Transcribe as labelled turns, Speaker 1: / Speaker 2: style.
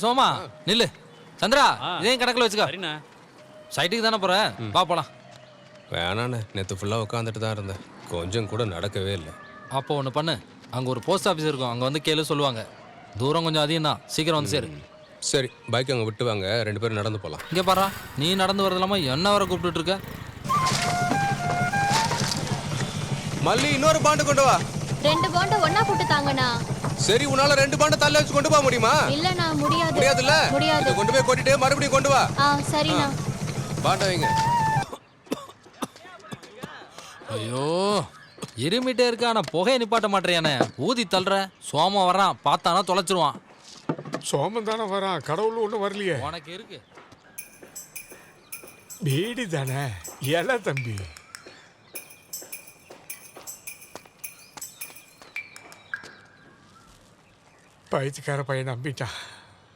Speaker 1: சோமா நில்லு. சந்திரா இதையும் கணக்கில் வச்சுக்க.
Speaker 2: சரிண்ணா.
Speaker 1: சைட்டுக்கு தானே போகிறேன், வா போகலாம்.
Speaker 3: வேணாண்ணே, நேற்று ஃபுல்லாக உட்காந்துட்டு தான் இருந்தேன், கொஞ்சம் கூட நடக்கவே இல்லை.
Speaker 1: அப்போ ஒன்று பண்ணு, அங்கே ஒரு போஸ்ட் ஆஃபீஸ் இருக்கும், அங்கே வந்து கேளு சொல்லுவாங்க. தூரம் கொஞ்சம் அதிகம் தான், சீக்கிரம் வந்து சேரு.
Speaker 3: சரி, பைக் அங்கே விட்டு வாங்க, 2 பேரும் நடந்து போகலாம்.
Speaker 1: இங்கே பாரா, நீ நடந்து வரது இல்லாமல் என்ன வர கூப்பிட்டு இருக்க.
Speaker 3: மல்லி, இன்னொரு பாண்டு கொண்டு வா.
Speaker 4: 2 பாண்ட ஒண்ணா போட்டு தாங்கண்ணா.
Speaker 3: சரி, உன்னால 2 பாண்டை தள்ள வச்சு கொண்டு போக முடியுமா?
Speaker 4: இல்லண்ணா, முடியாது.
Speaker 3: முடியாதுல்ல?
Speaker 4: முடியாது.
Speaker 3: இதை கொண்டு போய் கொட்டிட்டு மறுபடியும் கொண்டு வா.
Speaker 4: சரிண்ணா.
Speaker 3: பாண்டை வைங்க.
Speaker 1: ஐயோ, இருமிட்டே இருக்க, ஆனால் புகையை நிப்பாட்ட மாட்டேறியானே. ஊதி தள்ளுற. சோமம் வர்றான், பார்த்தானா தொலைச்சிருவான்.
Speaker 5: சோமம் தானே வரான், கடவுள் ஒன்றும் வரலையே.
Speaker 1: உனக்கு இருக்கு
Speaker 5: பீடி தானே இலை தம்பி. பைத்தியக்கார பையன் நம்பிட்டான்.